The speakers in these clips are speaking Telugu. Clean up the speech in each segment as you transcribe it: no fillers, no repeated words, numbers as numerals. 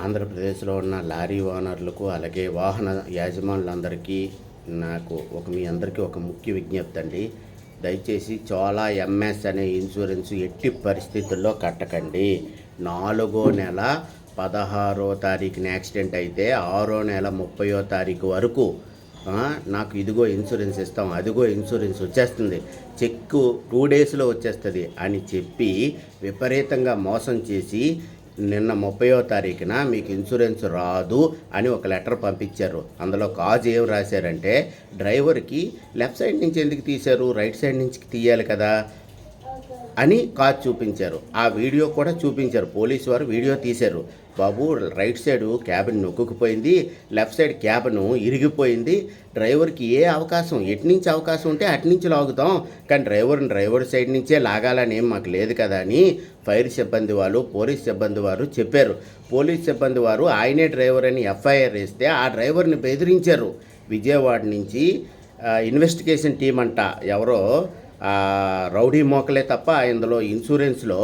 ఆంధ్రప్రదేశ్లో ఉన్న లారీ ఓనర్లకు అలాగే వాహన యాజమానులందరికీ మీ అందరికీ ఒక ముఖ్య విజ్ఞప్తి అండి. దయచేసి చోళా ఎంఎస్ అనే ఇన్సూరెన్స్ ఎట్టి పరిస్థితుల్లో కట్టకండి. 4వ నెల 16వ తారీఖున యాక్సిడెంట్ అయితే 6వ నెల 30వ తారీఖు వరకు నాకు ఇదిగో ఇన్సూరెన్స్ ఇస్తాం, అదిగో ఇన్సూరెన్స్ వచ్చేస్తుంది, చెక్కు 2 డేస్లో వచ్చేస్తుంది అని చెప్పి విపరీతంగా మోసం చేసి నిన్న 30వ తారీఖున మీకు ఇన్సూరెన్స్ రాదు అని ఒక లెటర్ పంపించారు. అందులో కాజ్ ఏం రాశారంటే, డ్రైవర్కి లెఫ్ట్ సైడ్ నుంచి ఎందుకు తీశారు, రైట్ సైడ్ నుంచి తీయాలి కదా అని కాజ్ చూపించారు. ఆ వీడియో కూడా చూపించారు. పోలీసు వారు వీడియో తీశారు. బాబు, రైట్ సైడ్ క్యాబిన్ నొక్కుకుపోయింది, లెఫ్ట్ సైడ్ క్యాబిన్ ఇరిగిపోయింది, డ్రైవర్కి ఏ అవకాశం ఎటు నుంచి అవకాశం ఉంటే అటు నుంచి లాగుతాం, కానీ డ్రైవర్ సైడ్ నుంచే లాగాలని ఏం మాకు లేదు కదా అని ఫైర్ సిబ్బంది వాళ్ళు, పోలీస్ సిబ్బంది వారు చెప్పారు. పోలీస్ సిబ్బంది వారు ఆయనే డ్రైవర్ అని ఎఫ్ఐఆర్ వేస్తే ఆ డ్రైవర్ని బెదిరించారు. విజయవాడ నుంచి ఇన్వెస్టిగేషన్ టీం అంట, ఎవరో రౌడీ మోకలే తప్ప ఇందులో ఇన్సూరెన్స్లో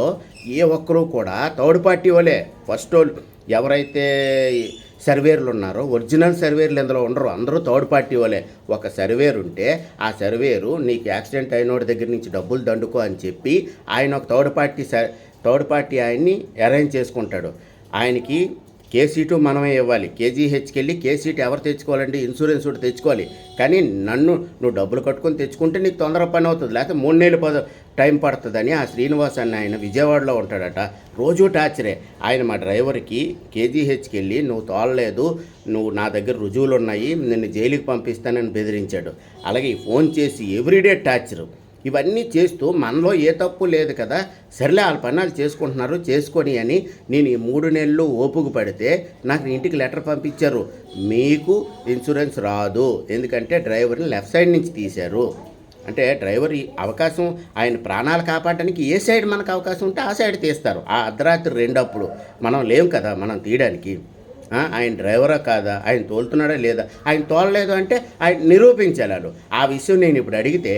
ఏ ఒక్కరూ కూడా థర్డ్ పార్టీ వాళ్ళే. ఫస్ట్ ఎవరైతే సర్వేర్లు ఉన్నారో ఒరిజినల్ సర్వేర్లు ఇందులో ఉండరు, అందరూ థర్డ్ పార్టీ వాళ్ళే. ఒక సర్వేర్ ఉంటే ఆ సర్వేరు నీకు యాక్సిడెంట్ అయినోడి దగ్గర నుంచి డబ్బులు దండుకో అని చెప్పి ఆయన ఒక థర్డ్ పార్టీ ఆయన్ని అరేంజ్ చేసుకుంటాడు. ఆయనకి కేసీటు మనమే ఇవ్వాలి. కేజీహెచ్కి వెళ్ళి కేసీటు ఎవరు తెచ్చుకోవాలండి, ఇన్సూరెన్స్ కూడా తెచ్చుకోవాలి. కానీ నువ్వు డబ్బులు కట్టుకొని తెచ్చుకుంటే నీకు తొందర పని అవుతుంది, లేకపోతే 3 నెలలు టైం పడుతుందని ఆ శ్రీనివాస్ అన్న ఆయన విజయవాడలో ఉంటాడట. రోజు టార్చరే. ఆయన మా డ్రైవర్కి కేజీహెచ్కి వెళ్ళి నువ్వు తోలలేదు, నువ్వు నా దగ్గర రుజువులు ఉన్నాయి, నిన్ను జైలుకి పంపిస్తానని బెదిరించాడు. అలాగే ఫోన్ చేసి ఎవ్రీడే టార్చరు. ఇవన్నీ చేస్తూ మనలో ఏ తప్పు లేదు కదా, సర్లే వాళ్ళ పన్నాలు చేసుకుంటున్నారు చేసుకొని అని నేను ఈ 3 నెలలు ఓపుకు పడితే నాకు ఇంటికి లెటర్ పంపించారు, మీకు ఇన్సూరెన్స్ రాదు, ఎందుకంటే డ్రైవర్ని లెఫ్ట్ సైడ్ నుంచి తీశారు. అంటే డ్రైవర్ అవకాశం ఆయన ప్రాణాలు కాపాడడానికి ఏ సైడ్ మనకు అవకాశం ఉంటే ఆ సైడ్ తీస్తారు. ఆ అర్ధరాత్రి 2 అప్పుడు మనం లేం కదా మనం తీయడానికి. ఆయన డ్రైవరా కాదా, ఆయన తోలుతున్నాడా లేదా, ఆయన తోలలేదు అంటే ఆయన నిరూపించాలి వాళ్ళు. ఆ విషయం నేను ఇప్పుడు అడిగితే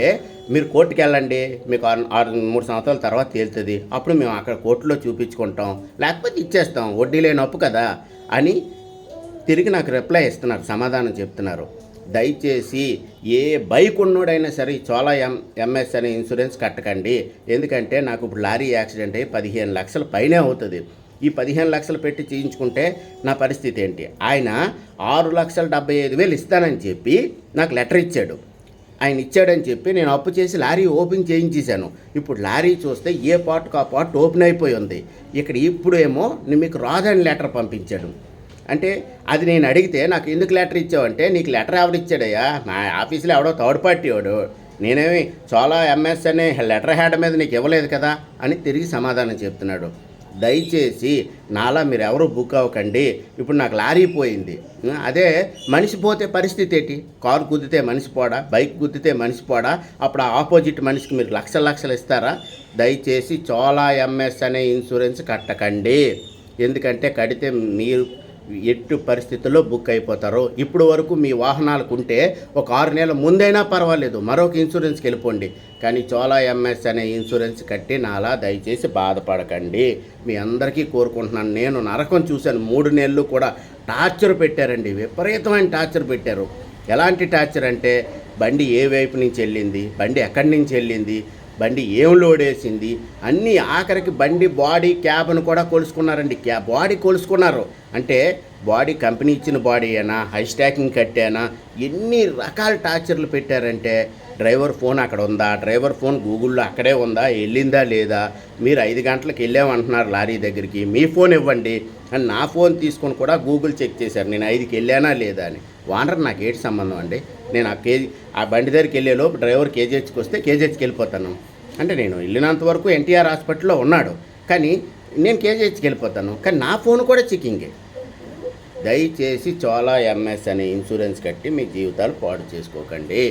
మీరు కోర్టుకి వెళ్ళండి, మీకు 3 సంవత్సరాల తర్వాత తేలుతుంది, అప్పుడు మేము అక్కడ కోర్టులో చూపించుకుంటాం, లేకపోతే ఇచ్చేస్తాం, వడ్డీ లేని అప్పు కదా అని తిరిగి నాకు రిప్లై ఇస్తున్నారు, సమాధానం చెప్తున్నారు. దయచేసి ఏ బైక్ ఉన్నోడైనా సరే చోళా ఎంఎస్ అనే ఇన్సూరెన్స్ కట్టకండి. ఎందుకంటే నాకు ఇప్పుడు లారీ యాక్సిడెంట్ అయ్యి 15 లక్షల పైనే అవుతుంది. ఈ 15 లక్షలు పెట్టి చేయించుకుంటే నా పరిస్థితి ఏంటి? ఆయన 6,75,000 ఇస్తానని చెప్పి నాకు లెటర్ ఇచ్చాడు. ఆయన ఇచ్చాడని చెప్పి నేను అప్పు చేసి లారీ ఓపెన్ చేయించేశాను. ఇప్పుడు లారీ చూస్తే ఏ పార్ట్కు ఆ పార్ట్ ఓపెన్ అయిపోయి ఉంది. ఇప్పుడు ఏమో మీకు రాదని లెటర్ పంపించాడు. అంటే అది నేను అడిగితే నాకు ఎందుకు లెటర్ ఇచ్చావంటే, నీకు లెటర్ ఎవరు ఇచ్చాడయ్యా, నా ఆఫీసులో ఎవడో థర్డ్ పార్టీ వాడు, నేనేమి చాలా ఎంఎస్ అనే లెటర్ హ్యాడ్ మీద నీకు ఇవ్వలేదు కదా అని తిరిగి సమాధానం చెప్తున్నాడు. దయచేసి నాలా మీరు ఎవరు బుక్ అవ్వకండి. ఇప్పుడు నాకు లారీ పోయింది, అదే మనిషి పోతే పరిస్థితి ఏంటి? కారు గుద్దితే మనిషి పోడా, బైక్ గుద్దితే మనిషి పోడా? అప్పుడు ఆ ఆపోజిట్ మనిషికి మీరు లక్షలు ఇస్తారా? దయచేసి చోళా ఎంఎస్ అనే ఇన్సూరెన్స్ కట్టకండి. ఎందుకంటే కడితే మీరు ఎట్టు పరిస్థితుల్లో బుక్ అయిపోతారు. ఇప్పుడు వరకు మీ వాహనాలకు ఉంటే ఒక 6 నెలల ముందైనా పర్వాలేదు, మరొక ఇన్సూరెన్స్కి వెళ్ళిపోండి. కానీ చోళా ఎంఎస్ అనే ఇన్సూరెన్స్ కట్టి నాలా దయచేసి బాధపడకండి. మీ అందరికీ కోరుకుంటున్నాను. నేను నరకం చూశాను. 3 నెలలు కూడా టార్చర్ పెట్టారండి, విపరీతమైన టార్చర్ పెట్టారు. ఎలాంటి టార్చర్ అంటే, బండి ఏ వైపు నుంచి వెళ్ళింది, బండి ఎక్కడి నుంచి వెళ్ళింది, బండి ఏం లోడ్ వేసింది, అన్నీ ఆఖరికి బండి బాడీ క్యాబ్ను కూడా కొలుసుకున్నారండి. బాడీ కొలుసుకున్నారు అంటే బాడీ కంపెనీ ఇచ్చిన బాడీ అయినా, హై స్టాకింగ్ కట్టానా, ఎన్ని రకాల టార్చర్లు పెట్టారంటే, డ్రైవర్ ఫోన్ అక్కడ ఉందా, డ్రైవర్ ఫోన్ గూగుల్లో అక్కడే ఉందా, వెళ్ళిందా లేదా, మీరు 5 గంటలకు వెళ్ళామంటున్నారు లారీ దగ్గరికి, మీ ఫోన్ ఇవ్వండి అని నా ఫోన్ తీసుకొని కూడా గూగుల్ చెక్ చేశారు నేను 5కి వెళ్ళానా లేదా అని. వానర్ నాకు ఏంటి సంబంధం అండి? నేను ఆ బండి దగ్గరికి వెళ్ళేలోపు డ్రైవర్ కేజీహెచ్కి వస్తే కేజీహెచ్కి వెళ్ళిపోతాను. అంటే నేను వెళ్ళినంత వరకు ఎన్టీఆర్ హాస్పిటల్లో ఉన్నాడు, కానీ నేను కేజీహెచ్కి వెళ్ళిపోతాను, కానీ నా ఫోన్ కూడా చెకింగే. దయచేసి చోళా ఎంఎస్ అనే ఇన్సూరెన్స్ కట్టి మీ జీవితాలు పాడు చేసుకోకండి.